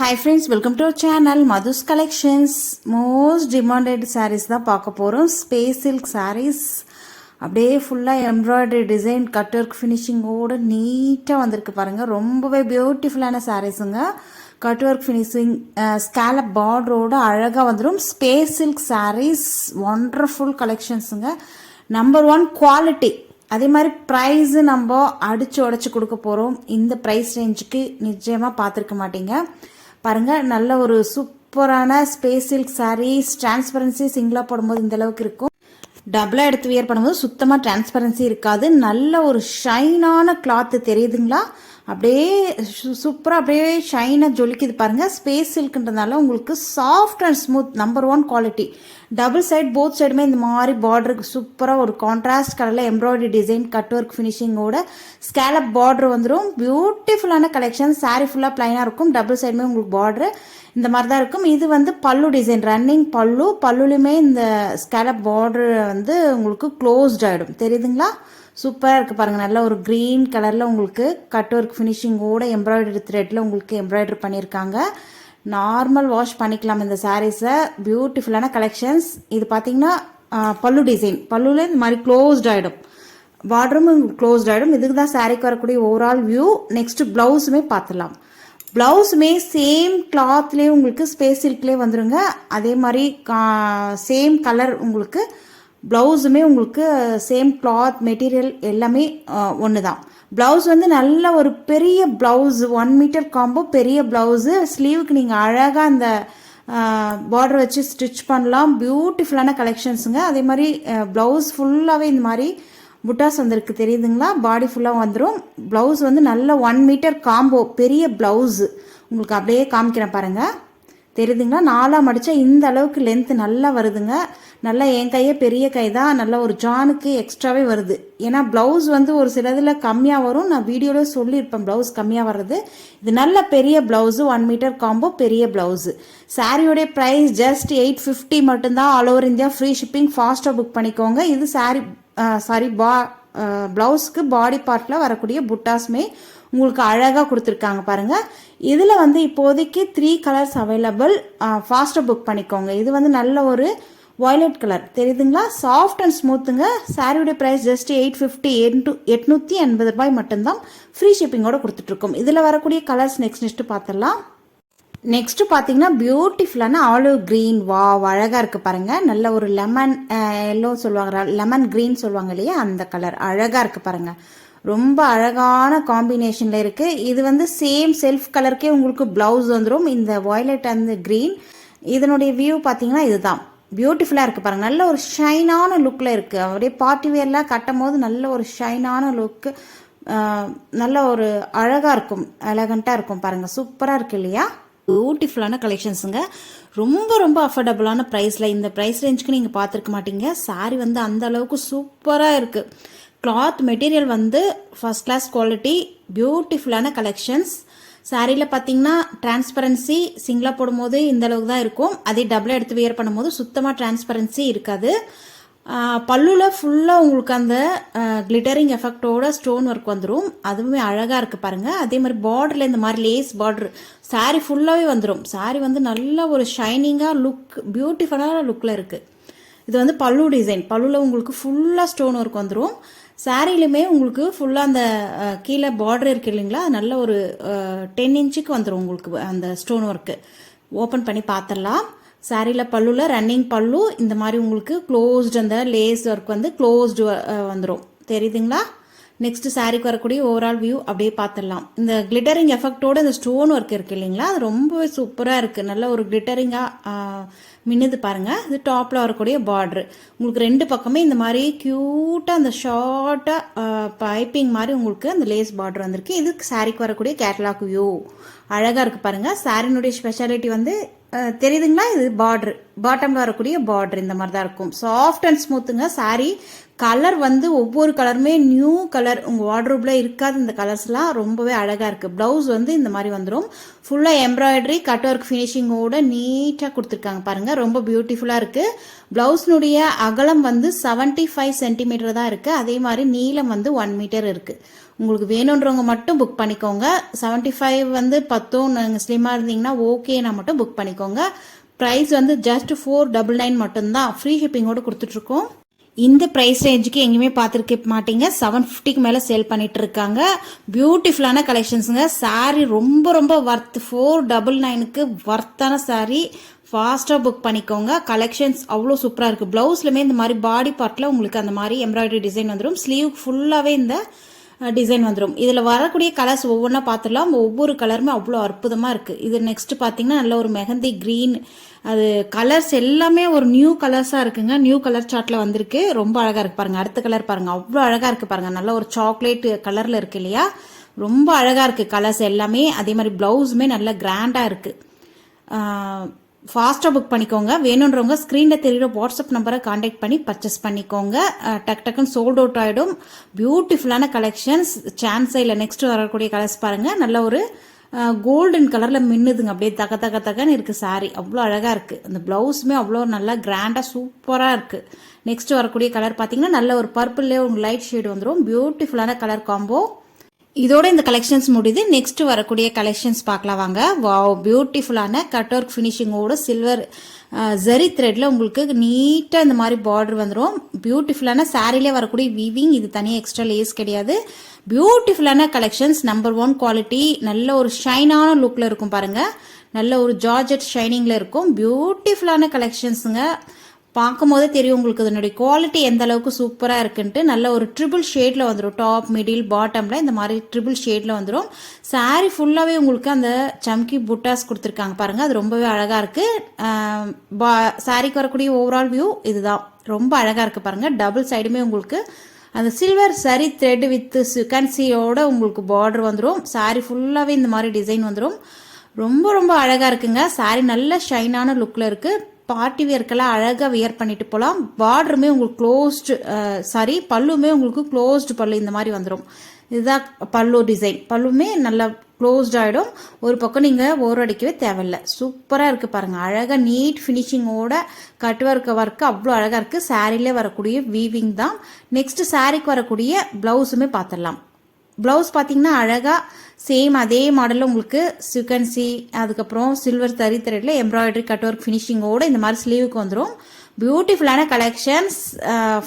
Hi friends, welcome to our channel Madhu's Collections. Most demanded sarees தான் பார்க்க போறோம். Space silk sarees. அப்படியே ஃபுல்லா எம்ப்ராய்டரி டிசைன் கட் ஒர்க் ஃபினிஷிங்கோட நீட்டா வந்திருக்கு பாருங்க. ரொம்பவே பியூட்டிஃபுல்லான சாரீஸுங்க. கட் ஒர்க் ஃபினிஷிங் ஸ்கேலப் பார்டரோட அழகா வந்துடும். ஸ்பேஸ் சில்க் சாரீஸ் ஒண்டர்ஃபுல் கலெக்ஷன்ஸுங்க. Number 1 quality. அதே மாதிரி ப்ரைஸு நம்ம அடிச்சு உடச்சி கொடுக்க போகிறோம். இந்த ப்ரைஸ் ரேஞ்சுக்கு நிச்சயமாக பார்த்துருக்க மாட்டீங்க. பாருங்கள், நல்ல ஒரு சூப்பரான ஸ்பேஸ் சில்க் சாரீஸ். டிரான்ஸ்பரன்சி சிங்கிளாக போடும்போது இந்த அளவுக்கு இருக்கும். டபுளாக எடுத்து வியர் பண்ணும்போது சுத்தமாக டிரான்ஸ்பரன்சி இருக்காது. நல்ல ஒரு ஷைனான கிளாத்து தெரியுதுங்களா? அப்படியே சூப்பராக அப்படியே ஷைனாக ஜொலிக்குது பாருங்கள். ஸ்பேஸ் சில்க்ன்றதுனால உங்களுக்கு soft and smooth. Number 1 quality. Double side both சைடுமே இந்த மாதிரி பார்டருக்கு சூப்பராக ஒரு கான்ட்ராஸ்ட் கலரில் எம்ப்ராய்டரி டிசைன் கட் ஒர்க் ஃபினிஷிங்கோட ஸ்கேலப் பார்டர் வந்துடும். பியூட்டிஃபுல்லான கலெக்ஷன். சாரீ ஃபுல்லாக பிளைனாக இருக்கும். டபுள் சைடுமே உங்களுக்கு பார்டர் இந்த மாதிரி தான் இருக்கும். இது வந்து பல்லு டிசைன், ரன்னிங் பல்லு. பல்லுலையுமே இந்த ஸ்கேலப் பார்டர் வந்து உங்களுக்கு க்ளோஸ்ட் ஆகிடும். தெரியுதுங்களா? சூப்பராக இருக்குது பாருங்கள். நல்ல ஒரு க்ரீன் கலரில் உங்களுக்கு கட் ஒர்க் ஃபினிஷிங்கோட எம்ப்ராய்டரி த்ரெட்டில் உங்களுக்கு எம்ப்ராய்டரி பண்ணியிருக்காங்க. நார்மல் வாஷ் பண்ணிக்கலாம் இந்த சாரீஸை. பியூட்டிஃபுல்லான கலெக்ஷன்ஸ். இது பார்த்தீங்கன்னா பல்லு டிசைன். பல்லுல இந்த மாதிரி க்ளோஸ்ட் ஆகிடும். பார்டரும் க்ளோஸ்ட் ஆகிடும். இதுக்கு தான் சாரீக்கு வரக்கூடிய ஓவரால் வியூ. நெக்ஸ்ட் ப்ளவுஸுமே பார்த்துடலாம். ப்ளவுஸுமே சேம் கிளாத்லேயே உங்களுக்கு ஸ்பேஸ் சில்க்லேயே வந்துடுங்க. அதே மாதிரி சேம் கலர் உங்களுக்கு ப்ளவுஸுமே உங்களுக்கு சேம் கிளாத் மெட்டீரியல் எல்லாமே ஒன்று தான். ப்ளவுஸ் வந்து நல்ல ஒரு பெரிய ப்ளவுஸ், 1 மீட்டர் காம்போ பெரிய ப்ளவுஸு. ஸ்லீவுக்கு நீங்கள் அழகாக அந்த பார்டர் வச்சு ஸ்டிச் பண்ணலாம். பியூட்டிஃபுல்லான கலெக்ஷன்ஸுங்க. அதே மாதிரி ப்ளவுஸ் ஃபுல்லாகவே இந்த மாதிரி புட்டாஸ் வந்திருக்கு. தெரியுதுங்களா? பாடி ஃபுல்லாக வந்துடும். ப்ளவுஸ் வந்து நல்ல 1 மீட்டர் காம்போ பெரிய ப்ளவுஸு. உங்களுக்கு அப்படியே காமிக்கிறேன் பாருங்கள். தெரியுதுங்களா? 4ஆக மடித்தா இந்த அளவுக்கு லென்த்து நல்லா வருதுங்க. நல்லா என் கையே பெரிய கை தான். நல்ல ஒரு ஜானுக்கு எக்ஸ்ட்ராவே வருது. ஏன்னா ப்ளவுஸ் வந்து ஒரு சிலதில் கம்மியாக வரும். நான் வீடியோவில் சொல்லியிருப்பேன் ப்ளவுஸ் கம்மியாக வர்றது. இது நல்ல பெரிய ப்ளவுஸு, 1 மீட்டர் காம்போ பெரிய ப்ளவுஸு. சாரியோடைய ப்ரைஸ் ஜஸ்ட் 850 மட்டும்தான். All over India free shipping. ஃபாஸ்ட்டாக புக் பண்ணிக்கோங்க. இது ப்ளவுஸ்க்கு பாடி பார்ட்டில் வரக்கூடிய புட்டாஸ்மே உங்களுக்கு அழகாக கொடுத்துருக்காங்க பாருங்கள். இதில் வந்து இப்போதைக்கு 3 கலர்ஸ் அவைலபிள். ஃபாஸ்ட்டாக புக் பண்ணிக்கோங்க. இது வந்து நல்ல ஒரு வயலட் கலர். தெரியுதுங்களா? சாஃப்ட் அண்ட் ஸ்மூத்துங்க. சாரியோட ப்ரைஸ் ஜஸ்ட் 850, 880 ரூபாய் மட்டும்தான். ஃப்ரீ ஷிப்பிங்கோட கொடுத்துட்ருக்கோம். இதில் வரக்கூடிய கலர்ஸ் நெக்ஸ்ட் பார்த்துடலாம். நெக்ஸ்ட் பார்த்தீங்கன்னா பியூட்டிஃபுல்லான ஆலிவ் க்ரீன். வா, அழகாக இருக்குது பாருங்கள். நல்ல ஒரு லெமன் எல்லோ சொல்லுவாங்க, லெமன் க்ரீன் சொல்லுவாங்க இல்லையா, அந்த கலர் அழகாக இருக்குது பாருங்கள். ரொம்ப அழகான காம்பினேஷனில் இருக்குது. இது வந்து சேம் செல்ஃப் கலருக்கே உங்களுக்கு ப்ளவுஸ் வந்துடும். இந்த வயலட் அண்ட் க்ரீன். இதனுடைய வியூ பார்த்தீங்கன்னா இதுதான். பியூட்டிஃபுல்லாக இருக்குது பாருங்கள். நல்ல ஒரு ஷைனான லுக்கில் இருக்குது. அப்படியே பார்ட்டி வேர்லாம் கட்டும் போது நல்ல ஒரு ஷைனான லுக்கு, நல்ல ஒரு அழகாக இருக்கும், எலகண்ட்டாக இருக்கும் பாருங்கள். சூப்பராக இருக்குது இல்லையா? பியூட்டிஃபுல்லான கலெக்ஷன்ஸுங்க. ரொம்ப ரொம்ப அஃபோர்டபுளான ப்ரைஸில். இந்த ப்ரைஸ் ரேஞ்சுக்கு நீங்கள் பார்த்துருக்க மாட்டீங்க. சாரி வந்து அந்த அளவுக்கு சூப்பராக இருக்குது. கிளாத் மெட்டீரியல் வந்து ஃபர்ஸ்ட் கிளாஸ் குவாலிட்டி. பியூட்டிஃபுல்லான கலெக்ஷன்ஸ். சாரியில் பார்த்தீங்கன்னா டிரான்ஸ்பரன்சி சிங்கிளாக போடும்போது இந்த அளவுக்கு தான் இருக்கும். அதே டபுளாக எடுத்து வியர் பண்ணும்போது சுத்தமாக டிரான்ஸ்பரன்சி இருக்காது. பல்லுவில் ஃபுல்லாக உங்களுக்கு அந்த கிளிட்டரிங் எஃபெக்டோட ஸ்டோன் ஒர்க் வந்துடும். அதுவுமே அழகாக இருக்குது பாருங்கள். அதே மாதிரி பார்டரில் இந்த மாதிரி லேஸ் பார்டர் சாரி ஃபுல்லாகவே வந்துடும். சாரி வந்து நல்ல ஒரு ஷைனிங்காக லுக், பியூட்டிஃபுல்லான லுக்கில் இருக்குது. இது வந்து பல்லு டிசைன். பல்லுவில் உங்களுக்கு ஃபுல்லாக ஸ்டோன் ஒர்க் வந்துடும். சாரிலுமே உங்களுக்கு ஃபுல்லாக அந்த கீழே பார்டர் இருக்குது இல்லைங்களா, நல்ல ஒரு 10 இன்ச்சுக்கு வந்துடும் உங்களுக்கு அந்த ஸ்டோன் ஒர்க்கு. ஓப்பன் பண்ணி பார்த்துடலாம். சாரியில் பல்லுவில் ரன்னிங் பல்லு இந்த மாதிரி உங்களுக்கு க்ளோஸ்டு அந்த லேஸ் ஒர்க் வந்து க்ளோஸ்டு வந்துடும். தெரியுதுங்களா? நெக்ஸ்ட் சாரிக்கு வரக்கூடிய ஓவரால் வியூ அப்படியே பார்த்துடலாம். இந்த கிளிட்டரிங் எஃபெக்டோட இந்த ஸ்டோன் ஒர்க் இருக்குது இல்லைங்களா, அது ரொம்பவே சூப்பராக இருக்குது. நல்ல ஒரு கிளிட்டரிங்காக மின்னுது பாருங்கள். இது டாப்பில் வரக்கூடிய பார்ட்ரு. உங்களுக்கு 2 பக்கமே இந்த மாதிரி க்யூட்டாக அந்த ஷார்ட்டாக பைப்பிங் மாதிரி உங்களுக்கு அந்த லேஸ் பார்டர் வந்திருக்கு. இது சாரிக்கு வரக்கூடிய கேட்லாக் வியூ. அழகாக இருக்குது பாருங்கள். சாரினுடைய ஸ்பெஷாலிட்டி வந்து தெரியுதுங்களா? இது பார்டர், பாட்டமில் வரக்கூடிய பார்டர் இந்த மாதிரி தான் இருக்கும். சாஃப்ட் அண்ட் ஸ்மூத்துங்க. சாரி கலர் வந்து ஒவ்வொரு கலருமே நியூ கலர். உங்கள் வார்ட்ரோப்பில் இருக்காது இந்த கலர்ஸ்லாம். ரொம்பவே அழகாக இருக்குது. ப்ளவுஸ் வந்து இந்த மாதிரி வந்துடும். ஃபுல்லாக எம்ப்ராய்டரி கட் ஒர்க் ஃபினிஷிங்கோட நீட்டாக கொடுத்துருக்காங்க பாருங்கள். ரொம்ப பியூட்டிஃபுல்லாக இருக்குது. ப்ளவுஸ்னுடைய அகலம் வந்து 75 சென்டிமீட்டர் தான் இருக்குது. அதே மாதிரி நீளம் வந்து 1 மீட்டர் இருக்குது. உங்களுக்கு வேணுன்றவங்க மட்டும் புக் பண்ணிக்கோங்க. 75 வந்து பத்தும், நீங்கள் ஸ்லிம்மாக இருந்தீங்கன்னா ஓகேனா மட்டும் புக் பண்ணிக்கோங்க. ப்ரைஸ் வந்து ஜஸ்ட் 499 மட்டும்தான், ஃப்ரீ ஷிப்பிங்கோடு கொடுத்துட்ருக்கோம். இந்த ப்ரைஸ் ரேஞ்சுக்கு எங்கேயுமே பார்த்துருக்க மாட்டீங்க. 750க்கு மேலே சேல் பண்ணிட்டு இருக்காங்க. பியூட்டிஃபுல்லான கலெக்ஷன்ஸுங்க. சாரீ ரொம்ப ரொம்ப ஒர்த். 499க்கு ஒர்த்தான சாரீ. ஃபாஸ்ட்டாக புக் பண்ணிக்கோங்க. கலெக்ஷன்ஸ் அவ்வளோ சூப்பராக இருக்குது. ப்ளவுஸ்லுமே இந்த மாதிரி பாடி பார்ட்டில் உங்களுக்கு அந்த மாதிரி எம்ப்ராய்டரி டிசைன் வந்துடும். ஸ்லீவ் ஃபுல்லாகவே இந்த டிசைன் வந்துடும். இதில் வரக்கூடிய கலர்ஸ் ஒவ்வொன்றா பார்த்துடலாம். ஒவ்வொரு கலருமே அவ்வளோ அற்புதமாக இருக்குது. இது நெக்ஸ்ட் பார்த்தீங்கன்னா நல்ல ஒரு மெஹந்தி க்ரீன். அது கலர்ஸ் எல்லாமே ஒரு நியூ கலர்ஸாக இருக்குங்க. நியூ கலர் சார்ட்டில் வந்திருக்கு. ரொம்ப அழகாக இருக்குது பாருங்கள். அடுத்த கலர் பாருங்கள், அவ்வளோ அழகாக இருக்குது பாருங்கள். நல்ல ஒரு சாக்லேட் கலரில் இருக்குது இல்லையா, ரொம்ப அழகாக இருக்குது கலர்ஸ் எல்லாமே. அதே மாதிரி ப்ளவுஸுமே நல்ல கிராண்டாக இருக்குது. ஃபாஸ்ட்டாக புக் பண்ணிக்கோங்க. வேணுன்றவங்க ஸ்க்ரீனில் தெரிகிற வாட்ஸ்அப் நம்பரை காண்டாக்ட் பண்ணி பர்ச்சேஸ் பண்ணிக்கோங்க. டக் டக்குன்னு சோல்ட் அவுட் ஆகிடும். பியூட்டிஃபுல்லான கலெக்ஷன்ஸ். சான்ஸ் இல்லை. நெக்ஸ்ட் வரக்கூடிய கலர்ஸ் பாருங்கள். நல்ல ஒரு கோல்டன் கலரில் மின்னுதுங்க. அப்படியே தக தக தகன்னு இருக்குது சாரீ. அவ்வளோ அழகாக இருக்குது. அந்த ப்ளவுஸுமே அவ்வளோ நல்லா கிராண்டாக சூப்பராக இருக்குது. நெக்ஸ்ட் வரக்கூடிய கலர் பார்த்தீங்கன்னா நல்ல ஒரு பர்பிள்லேயே ஒரு லைட் ஷேடு வந்துடும். பியூட்டிஃபுல்லான கலர் காம்போ. இதோட இந்த கலெக்ஷன்ஸ் முடியுது. நெக்ஸ்ட் வரக்கூடிய கலெக்ஷன்ஸ் பார்க்கலாம் வாங்க. வாவ், பியூட்டிஃபுல்லான கட் ஒர்க் ஃபினிஷிங்கோட சில்வர் ஜரி த்ரெட்ல உங்களுக்கு நீட்டாக இந்த மாதிரி பார்டர் வந்துடும். பியூட்டிஃபுல்லான சாரீலே வரக்கூடிய வீவிங். இது தனியாக எக்ஸ்ட்ரா லேஸ் கிடையாது. பியூட்டிஃபுல்லான கலெக்ஷன்ஸ். Number 1 quality. நல்ல ஒரு ஷைனான லுக்கில் இருக்கும் பாருங்கள். நல்ல ஒரு ஜார்ஜெட் ஷைனிங்கில் இருக்கும். பியூட்டிஃபுல்லான கலெக்ஷன்ஸுங்க. பார்க்கும் போதே தெரியும் உங்களுக்கு அதனுடைய குவாலிட்டி எந்த அளவுக்கு சூப்பராக இருக்குன்ட்டு. நல்ல ஒரு ட்ரிபிள் ஷேடில் வந்துடும். டாப், மிடில், பாட்டமில் இந்த மாதிரி ட்ரிபிள் ஷேடில் வந்துடும். சாரீ ஃபுல்லாகவே உங்களுக்கு அந்த சம்கி புட்டாஸ் கொடுத்துருக்காங்க பாருங்கள். அது ரொம்பவே அழகாக இருக்குது. சாரீக்கு வரக்கூடிய ஓவரால் வியூ இதுதான். ரொம்ப அழகாக இருக்குது பாருங்கள். டபுள் சைடுமே உங்களுக்கு அந்த சில்வர் சரி த்ரெட் வித் சிக்கன்சியோட உங்களுக்கு பார்டர் வந்துடும். சாரீ ஃபுல்லாகவே இந்த மாதிரி டிசைன் வந்துடும். ரொம்ப ரொம்ப அழகாக இருக்குங்க. சாரீ நல்ல ஷைனான லுக்கில் இருக்குது. பார்ட்டி வேர்க்கெல்லாம் அழகாக வியர் பண்ணிட்டு போகலாம். பார்டருமே உங்களுக்கு க்ளோஸ்டு பல்லுமே உங்களுக்கு க்ளோஸ்டு பல்லு இந்த மாதிரி வந்துடும். இதுதான் பல்லு டிசைன். பல்லுமே நல்லா க்ளோஸ்ட் ஆகிடும். ஒரு பக்கம் நீங்கள் ஓர் அடிக்கவே தேவையில்லை. சூப்பராக இருக்குது பாருங்கள். அழகாக நீட் ஃபினிஷிங்கோட கட் ஒர்க்கு அவ்வளோ அழகாக இருக்குது. சாரீலே வரக்கூடிய வீவிங் தான். நெக்ஸ்ட் சாரீக்கு வரக்கூடிய ப்ளவுஸுமே பார்த்துடலாம். ப்ளவுஸ் பார்த்தீங்கன்னா அழகாக சேம் அதே மாடலில் உங்களுக்கு சிக்கன்சி, அதுக்கப்புறம் சில்வர் தறி த்ரெட்ல எம்ப்ராய்டரி கட் ஒர்க் ஃபினிஷிங்கோட இந்த மாதிரி ஸ்லீவுக்கு வந்துடும். பியூட்டிஃபுல்லான கலெக்ஷன்ஸ்.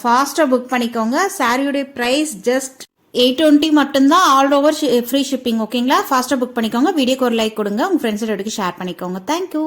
ஃபாஸ்ட்டாக புக் பண்ணிக்கோங்க. சாரியுடைய ப்ரைஸ் ஜஸ்ட் 820 மட்டும்தான். All over free shipping. ஓகேங்களா? ஃபாஸ்ட்டாக புக் பண்ணிக்கோங்க. வீடியோக்கு ஒரு லைக் கொடுங்க. உங்கள் ஃப்ரெண்ட்ஸோட ஷேர் பண்ணிக்கோங்க. தேங்க்யூ.